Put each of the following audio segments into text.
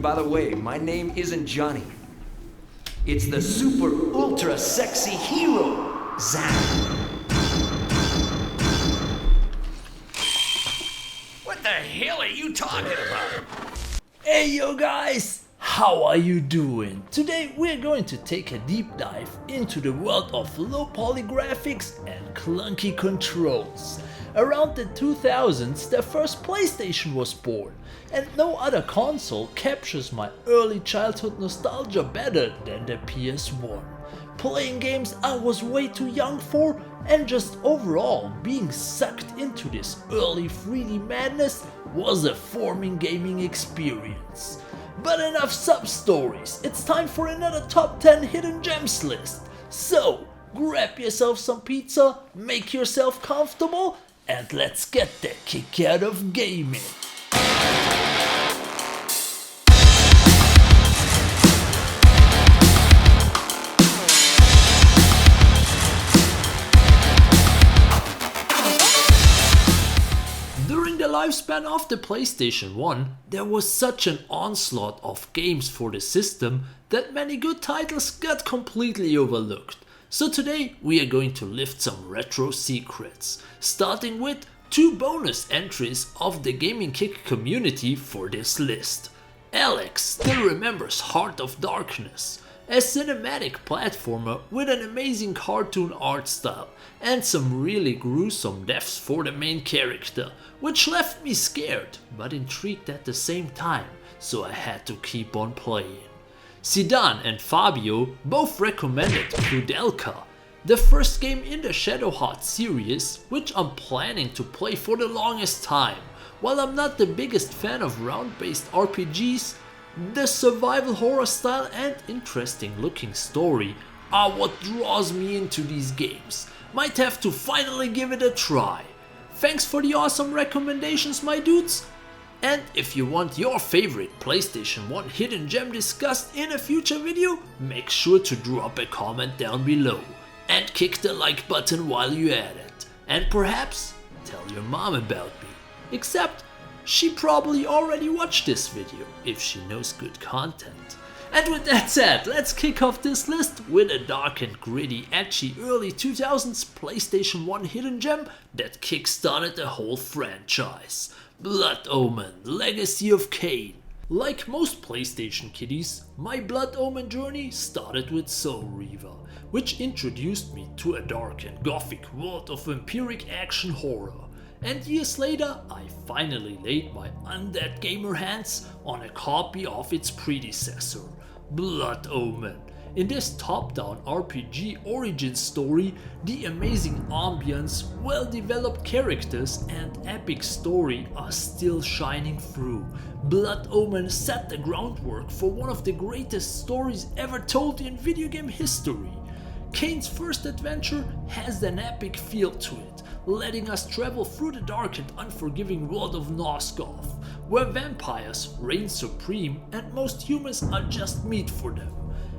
And by the way, my name isn't Johnny. It's the super ultra sexy hero, Zach. What the hell are you talking about? Hey yo guys, how are you doing? Today we're going to take a deep dive into the world of low poly graphics and clunky controls. Around the 2000s, the first PlayStation was born, and no other console captures my early childhood nostalgia better than the PS1. Playing games I was way too young for, and just overall being sucked into this early 3D madness was a forming gaming experience. But enough sub-stories, it's time for another top 10 hidden gems list. So, grab yourself some pizza, make yourself comfortable, and let's get the kick out of gaming. During the lifespan of the PlayStation 1, there was such an onslaught of games for the system that many good titles got completely overlooked. So today we are going to lift some retro secrets, starting with 2 bonus entries of the Gaming Kick community for this list. Alex still remembers Heart of Darkness, a cinematic platformer with an amazing cartoon art style and some really gruesome deaths for the main character, which left me scared but intrigued at the same time, so I had to keep on playing. Zidane and Fabio both recommended Krudelka, the first game in the Shadowheart series, which I'm planning to play for the longest time. While I'm not the biggest fan of round-based RPGs, the survival horror style and interesting looking story are what draws me into these games. Might have to finally give it a try. Thanks for the awesome recommendations, my dudes! And if you want your favorite PlayStation 1 hidden gem discussed in a future video, make sure to drop a comment down below. And kick the like button while you're at it. And perhaps tell your mom about me. Except, she probably already watched this video, if she knows good content. And with that said, let's kick off this list with a dark and gritty, edgy early 2000s PlayStation 1 hidden gem that kickstarted the whole franchise. Blood Omen, Legacy of Kain. Like most PlayStation kiddies, my Blood Omen journey started with Soul Reaver, which introduced me to a dark and gothic world of vampiric action horror. And years later, I finally laid my undead gamer hands on a copy of its predecessor, Blood Omen. In this top-down RPG origin story, the amazing ambience, well-developed characters and epic story are still shining through. Blood Omen set the groundwork for one of the greatest stories ever told in video game history. Kain's first adventure has an epic feel to it, letting us travel through the dark and unforgiving world of Nosgoth, where vampires reign supreme and most humans are just meat for them.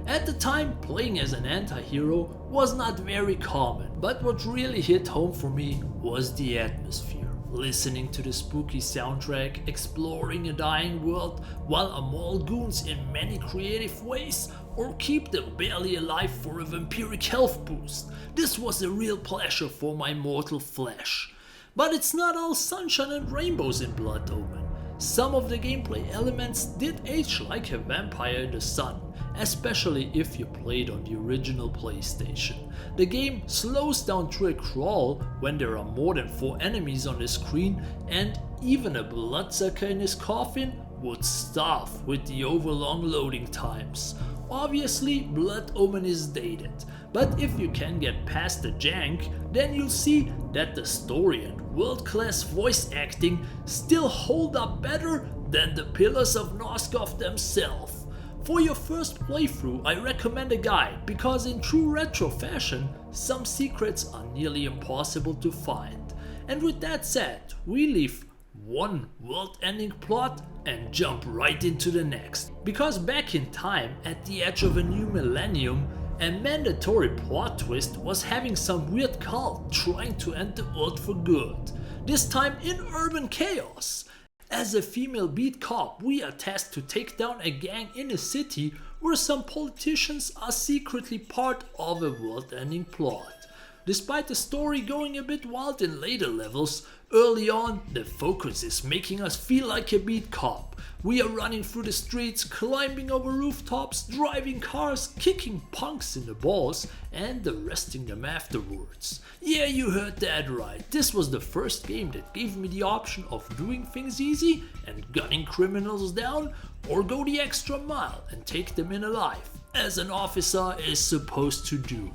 At the time, playing as an anti-hero was not very common, but what really hit home for me was the atmosphere. Listening to the spooky soundtrack, exploring a dying world while maul goons in many creative ways, or keep them barely alive for a vampiric health boost. This was a real pleasure for my mortal flesh. But it's not all sunshine and rainbows in Blood Omen. Some of the gameplay elements did age like a vampire in the sun, especially if you played on the original PlayStation. The game slows down to a crawl when there are more than 4 enemies on the screen, and even a bloodsucker in his coffin would starve with the overlong loading times. Obviously, Blood Omen is dated, but if you can get past the jank, then you'll see that the story and world-class voice acting still hold up better than the pillars of Nosgoth themselves. For your first playthrough, I recommend a guide, because in true retro fashion, some secrets are nearly impossible to find. And with that said, we leave one world-ending plot and jump right into the next. Because back in time, at the edge of a new millennium, a mandatory plot twist was having some weird cult trying to end the world for good. This time in urban chaos. As a female beat cop, we are tasked to take down a gang in a city where some politicians are secretly part of a world-ending plot. Despite the story going a bit wild in later levels, early on the focus is making us feel like a beat cop. We are running through the streets, climbing over rooftops, driving cars, kicking punks in the balls and arresting them afterwards. Yeah, you heard that right. This was the first game that gave me the option of doing things easy and gunning criminals down, or go the extra mile and take them in alive, as an officer is supposed to do.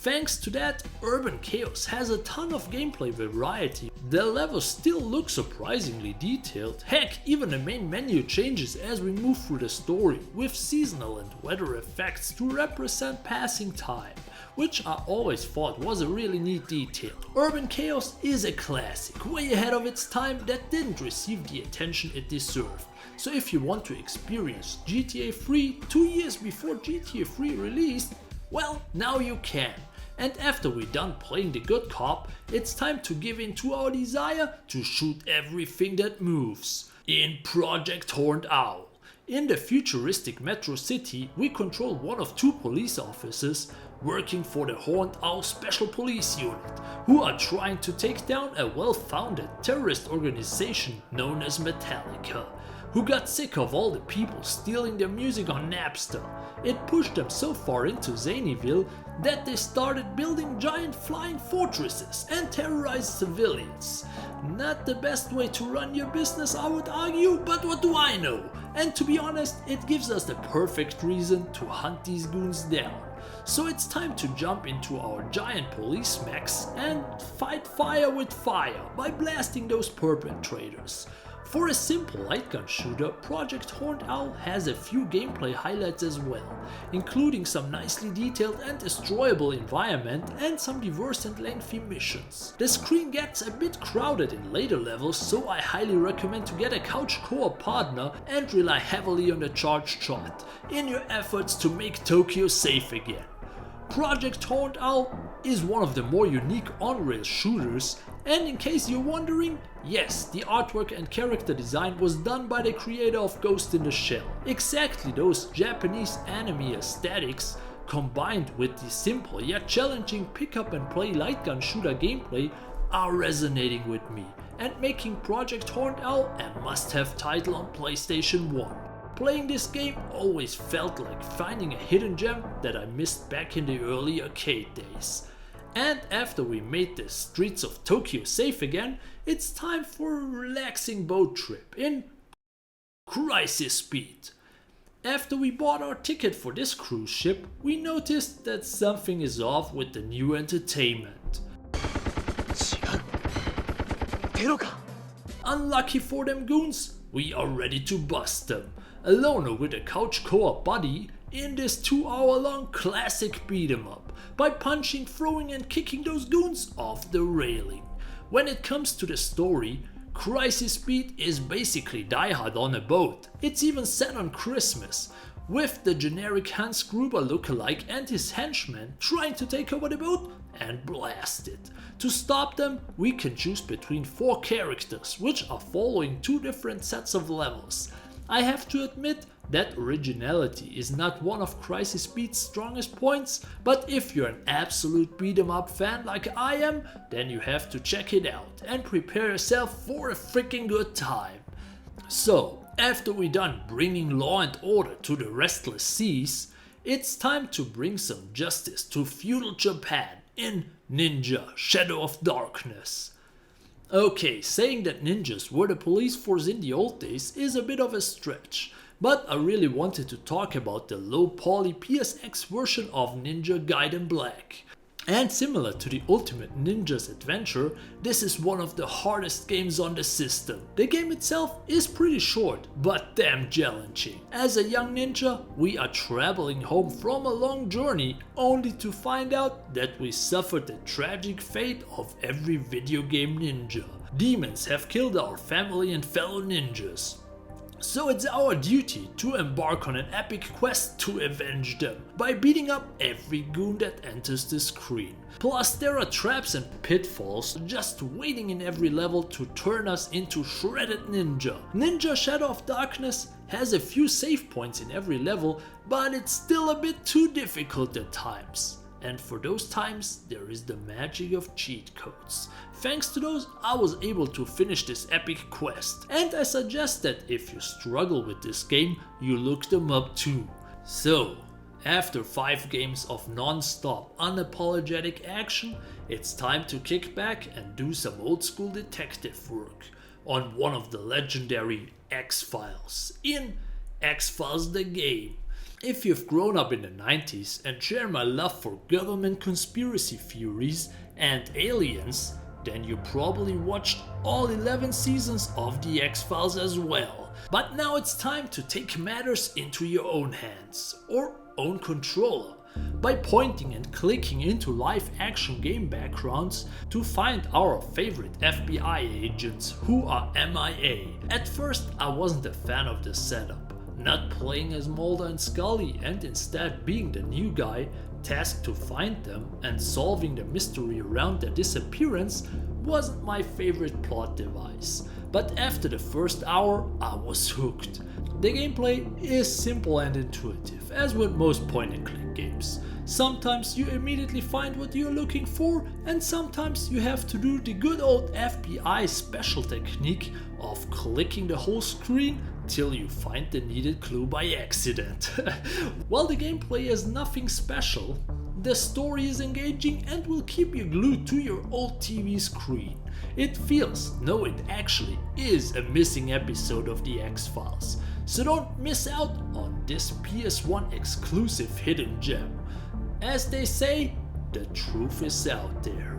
Thanks to that, Urban Chaos has a ton of gameplay variety. The levels still look surprisingly detailed. Heck, even the main menu changes as we move through the story, with seasonal and weather effects to represent passing time, which I always thought was a really neat detail. Urban Chaos is a classic, way ahead of its time, that didn't receive the attention it deserved. So if you want to experience GTA 3 2 years before GTA 3 released, well, now you can. And after we're done playing the good cop, it's time to give in to our desire to shoot everything that moves. In Project Horned Owl. In the futuristic metro city, we control one of two police officers working for the Horned Owl Special Police Unit, who are trying to take down a well-founded terrorist organization known as Metallica, who got sick of all the people stealing their music on Napster. It pushed them so far into Zanyville that they started building giant flying fortresses and terrorized civilians. Not the best way to run your business, I would argue, but what do I know? And to be honest, it gives us the perfect reason to hunt these goons down. So it's time to jump into our giant police mechs and fight fire with fire by blasting those perpetrators. For a simple light gun shooter, Project Horned Owl has a few gameplay highlights as well, including some nicely detailed and destroyable environment and some diverse and lengthy missions. The screen gets a bit crowded in later levels, so I highly recommend to get a couch co-op partner and rely heavily on the charged shot in your efforts to make Tokyo safe again. Project Horned Owl is one of the more unique on-rail shooters, and in case you're wondering, yes, the artwork and character design was done by the creator of Ghost in the Shell. Exactly those Japanese anime aesthetics, combined with the simple yet challenging pick up and play light gun shooter gameplay, are resonating with me and making Project Horned Owl a must-have title on PlayStation 1. Playing this game always felt like finding a hidden gem that I missed back in the early arcade days. And after we made the streets of Tokyo safe again, it's time for a relaxing boat trip in Crisis Speed. After we bought our ticket for this cruise ship, we noticed that something is off with the new entertainment. Unlucky for them goons, we are ready to bust them. Alone or with a couch co-op buddy in this 2-hour-long classic beat 'em up by punching, throwing and kicking those goons off the railing. When it comes to the story, Crisis Speed is basically Die Hard on a boat. It's even set on Christmas, with the generic Hans Gruber lookalike and his henchmen trying to take over the boat and blast it. To stop them, we can choose between 4 characters, which are following 2 different sets of levels. I have to admit that originality is not one of Crisis Speed's strongest points, but if you're an absolute beat 'em up fan like I am, then you have to check it out and prepare yourself for a freaking good time. So, after we're done bringing law and order to the restless seas, it's time to bring some justice to feudal Japan in Ninja Shadow of Darkness. Okay, saying that ninjas were the police force in the old days is a bit of a stretch, but I really wanted to talk about the low poly PSX version of Ninja Gaiden Black. And similar to the Ultimate Ninja's Adventure, this is one of the hardest games on the system. The game itself is pretty short, but damn challenging. As a young ninja, we are traveling home from a long journey only to find out that we suffered the tragic fate of every video game ninja. Demons have killed our family and fellow ninjas. So it's our duty to embark on an epic quest to avenge them by beating up every goon that enters the screen. Plus there are traps and pitfalls just waiting in every level to turn us into shredded ninja. Ninja Shadow of Darkness has a few save points in every level, but it's still a bit too difficult at times. And for those times, there is the magic of cheat codes. Thanks to those, I was able to finish this epic quest. And I suggest that if you struggle with this game, you look them up too. So, after 5 games of non-stop, unapologetic action, it's time to kick back and do some old school detective work on one of the legendary X-Files in X-Files the Game. If you've grown up in the 90s and share my love for government conspiracy theories and aliens, then you probably watched all 11 seasons of the X-Files as well. But now it's time to take matters into your own hands, or own controller, by pointing and clicking into live action game backgrounds to find our favorite FBI agents who are MIA. At first I wasn't a fan of this setup. Not playing as Mulder and Scully and instead being the new guy tasked to find them and solving the mystery around their disappearance wasn't my favorite plot device. But after the first hour, I was hooked. The gameplay is simple and intuitive, as with most point and click games. Sometimes you immediately find what you're looking for, and sometimes you have to do the good old FBI special technique of clicking the whole screen till you find the needed clue by accident. While the gameplay is nothing special, the story is engaging and will keep you glued to your old TV screen. It feels, no, it actually is a missing episode of the X-Files. So don't miss out on this PS1 exclusive hidden gem. As they say, the truth is out there.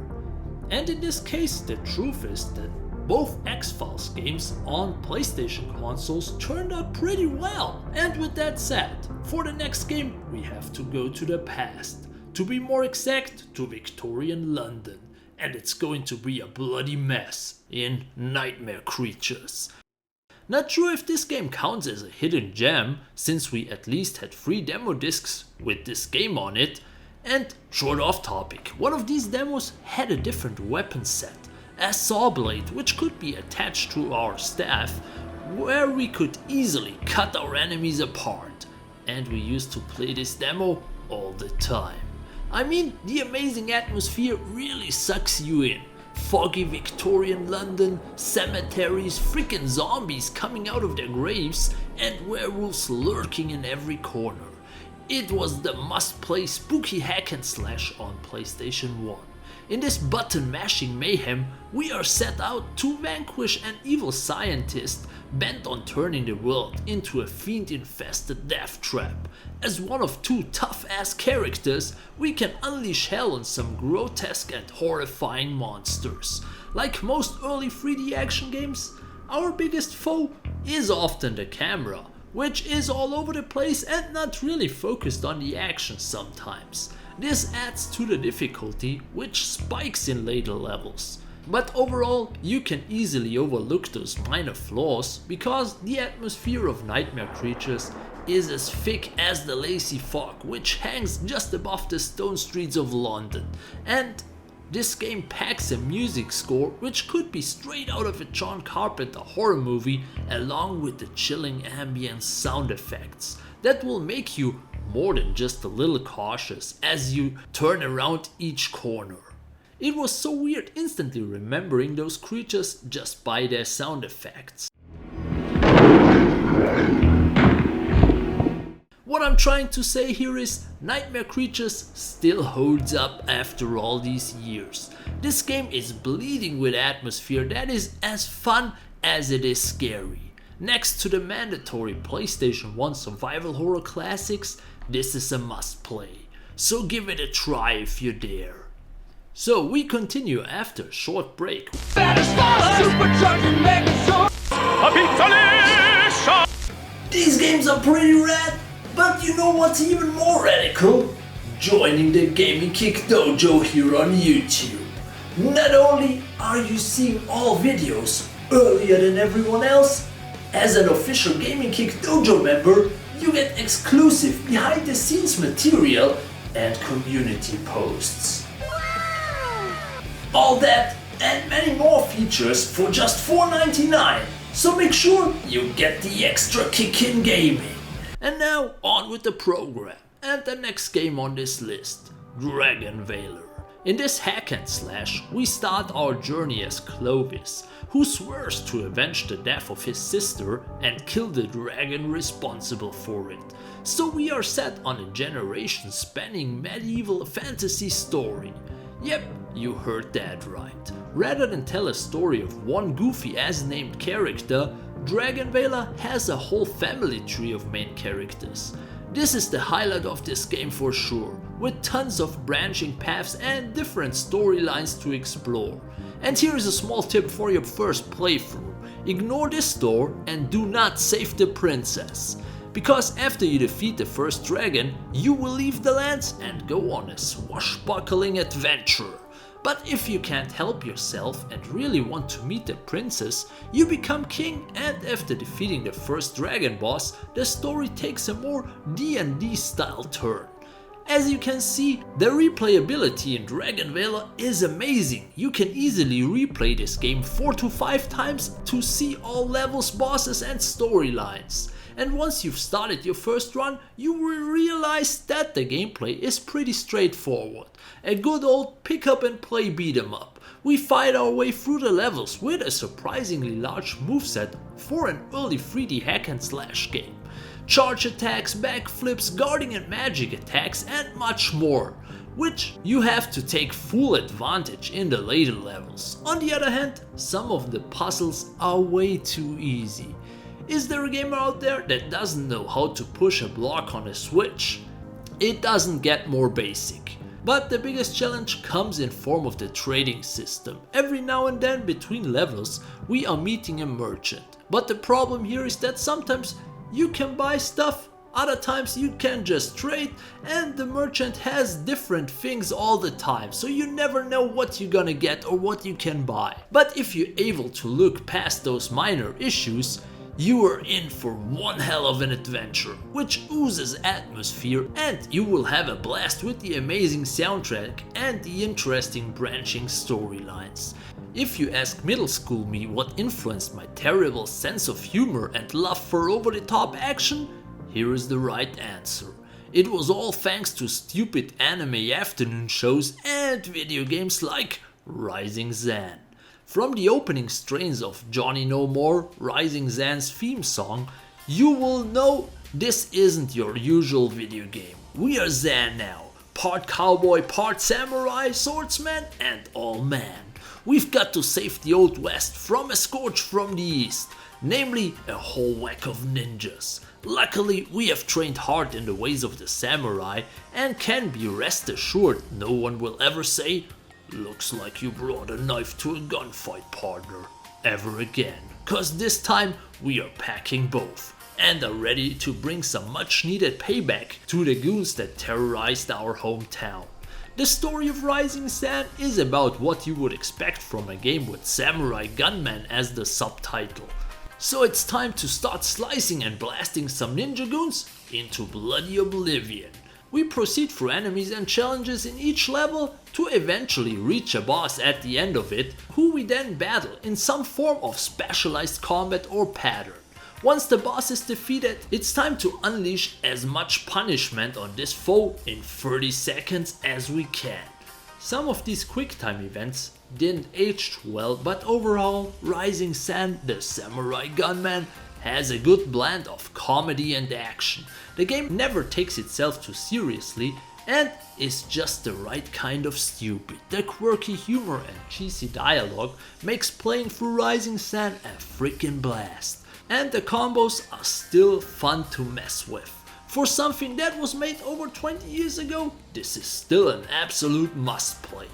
And in this case, the truth is that both X-Files games on PlayStation consoles turned out pretty well. And with that said, for the next game we have to go to the past. To be more exact, to Victorian London. And it's going to be a bloody mess in Nightmare Creatures. Not sure if this game counts as a hidden gem, since we at least had 3 demo discs with this game on it. And short off topic, one of these demos had a different weapon set, a saw blade which could be attached to our staff, where we could easily cut our enemies apart. And we used to play this demo all the time. I mean, the amazing atmosphere really sucks you in. Foggy Victorian London, cemeteries, freaking zombies coming out of their graves, and werewolves lurking in every corner. It was the must-play spooky hack and slash on PlayStation 1. In this button-mashing mayhem, we are set out to vanquish an evil scientist bent on turning the world into a fiend-infested death trap. As one of 2 tough-ass characters, we can unleash hell on some grotesque and horrifying monsters. Like most early 3D action games, our biggest foe is often the camera, which is all over the place and not really focused on the action sometimes. This adds to the difficulty, which spikes in later levels. But overall, you can easily overlook those minor flaws because the atmosphere of Nightmare Creatures is as thick as the lazy fog which hangs just above the stone streets of London. And this game packs a music score which could be straight out of a John Carpenter horror movie, along with the chilling ambient sound effects that will make you more than just a little cautious as you turn around each corner. It was so weird instantly remembering those creatures just by their sound effects. What I'm trying to say here is Nightmare Creatures still holds up after all these years. This game is bleeding with atmosphere that is as fun as it is scary. Next to the mandatory PlayStation 1 survival horror classics, this is a must play. So give it a try if you dare. So we continue after a short break. These games are pretty rad, but you know what's even more radical? Joining the Gaming Kick Dojo here on YouTube. Not only are you seeing all videos earlier than everyone else, As an official Gaming Kick Dojo member, you get exclusive behind the scenes material and community posts. All that and many more features for just $4.99, so make sure you get the extra kick in gaming. And now on with the program and the next game on this list, Dragon Valor. In this hack and slash, we start our journey as Clovis, who swears to avenge the death of his sister and kill the dragon responsible for it. So we are set on a generation-spanning medieval fantasy story. Yep, you heard that right. Rather than tell a story of one goofy-ass named character, Dragon Valor has a whole family tree of main characters. This is the highlight of this game for sure, with tons of branching paths and different storylines to explore. And here is a small tip for your first playthrough: ignore this door and do not save the princess. Because after you defeat the first dragon, you will leave the lands and go on a swashbuckling adventure. But if you can't help yourself and really want to meet the princess, you become king, and after defeating the first dragon boss, the story takes a more D&D style turn. As you can see, the replayability in Dragon Valor is amazing. You can easily replay this game 4 to 5 times to see all levels, bosses and storylines. And once you've started your first run, you will realize that the gameplay is pretty straightforward. A good old pick up and play beat 'em up. We fight our way through the levels with a surprisingly large moveset for an early 3D hack and slash game. Charge attacks, backflips, guarding and magic attacks and much more, which you have to take full advantage in the later levels. On the other hand, some of the puzzles are way too easy. Is there a gamer out there that doesn't know how to push a block on a switch? It doesn't get more basic. But the biggest challenge comes in form of the trading system. Every now and then between levels we are meeting a merchant. But the problem here is that sometimes you can buy stuff, other times you can just trade, and the merchant has different things all the time, so you never know what you're gonna get or what you can buy. But if you're able to look past those minor issues, you are in for one hell of an adventure, which oozes atmosphere, and you will have a blast with the amazing soundtrack and the interesting branching storylines. If you ask middle school me what influenced my terrible sense of humor and love for over-the-top action, here is the right answer. It was all thanks to stupid anime afternoon shows and video games like Rising Zan. From the opening strains of Johnny No More, Rising Zan's theme song, you will know this isn't your usual video game. We are Zan now, part cowboy, part samurai, swordsman and all man. We've got to save the Old West from a scourge from the East, namely a whole whack of ninjas. Luckily, we have trained hard in the ways of the samurai and can be rest assured no one will ever say, "Looks like you brought a knife to a gunfight, partner," ever again. Cause this time we are packing both and are ready to bring some much needed payback to the goons that terrorized our hometown. The story of Rising Zan is about what you would expect from a game with Samurai Gunman as the subtitle. So it's time to start slicing and blasting some ninja goons into bloody oblivion. We proceed through enemies and challenges in each level to eventually reach a boss at the end of it, who we then battle in some form of specialized combat or pattern. Once the boss is defeated, it's time to unleash as much punishment on this foe in 30 seconds as we can. Some of these quicktime events didn't age too well, but overall, Rising Zan, the Samurai Gunman, has a good blend of comedy and action. The game never takes itself too seriously and is just the right kind of stupid. The quirky humor and cheesy dialogue makes playing through Rising Zan a freaking blast. And the combos are still fun to mess with. For something that was made over 20 years ago, this is still an absolute must play.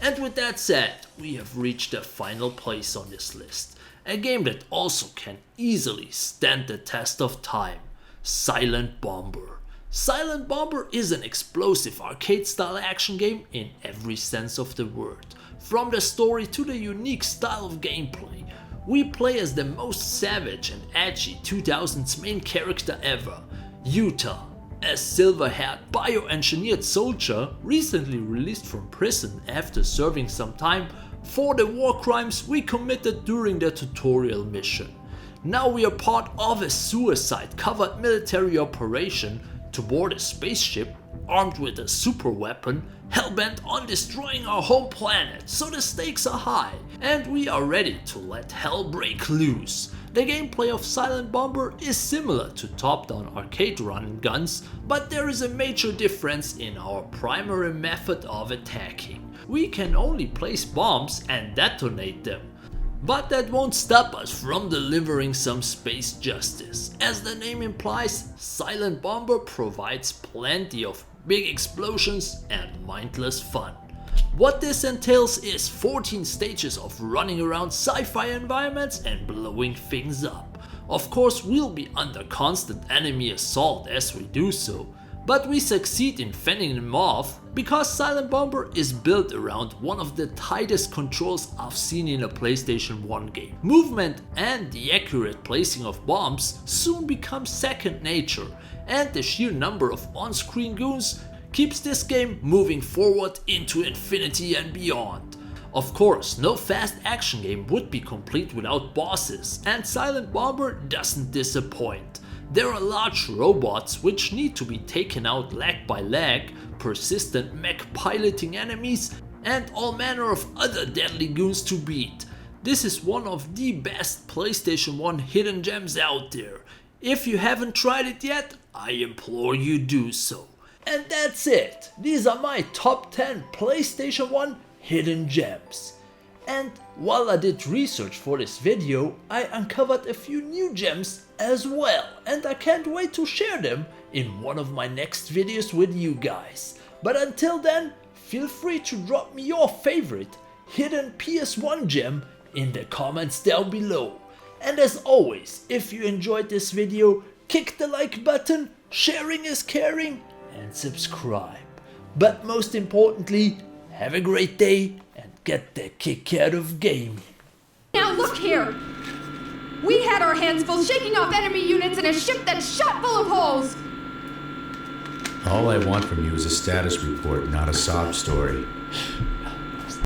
And with that said, we have reached the final place on this list. A game that also can easily stand the test of time, Silent Bomber. Silent Bomber is an explosive arcade-style action game in every sense of the word. From the story to the unique style of gameplay, we play as the most savage and edgy 2000s main character ever, Utah, a silver-haired bioengineered soldier recently released from prison after serving some time for the war crimes we committed during the tutorial mission. Now we are part of a suicide-covered military operation to board a spaceship armed with a super weapon, hellbent on destroying our home planet, so the stakes are high and we are ready to let hell break loose. The gameplay of Silent Bomber is similar to top-down arcade run guns, but there is a major difference in our primary method of attacking. We can only place bombs and detonate them. But that won't stop us from delivering some space justice. As the name implies, Silent Bomber provides plenty of big explosions and mindless fun. What this entails is 14 stages of running around sci-fi environments and blowing things up. Of course, we'll be under constant enemy assault as we do so, but we succeed in fending them off because Silent Bomber is built around one of the tightest controls I've seen in a PlayStation 1 game. Movement and the accurate placing of bombs soon become second nature, and the sheer number of on-screen goons keeps this game moving forward into infinity and beyond. Of course, no fast action game would be complete without bosses, and Silent Bomber doesn't disappoint. There are large robots which need to be taken out leg by leg, persistent mech piloting enemies, and all manner of other deadly goons to beat. This is one of the best PlayStation 1 hidden gems out there. If you haven't tried it yet, I implore you do so. And that's it. These are my top 10 PlayStation 1 hidden gems. And while I did research for this video, I uncovered a few new gems as well, and I can't wait to share them in one of my next videos with you guys. But until then, feel free to drop me your favorite hidden PS1 gem in the comments down below. And as always, if you enjoyed this video, kick the like button, sharing is caring, and subscribe. But most importantly, have a great day and get the kick out of gaming. Now look here! We had our hands full shaking off enemy units in a ship that's shot full of holes! All I want from you is a status report, not a sob story.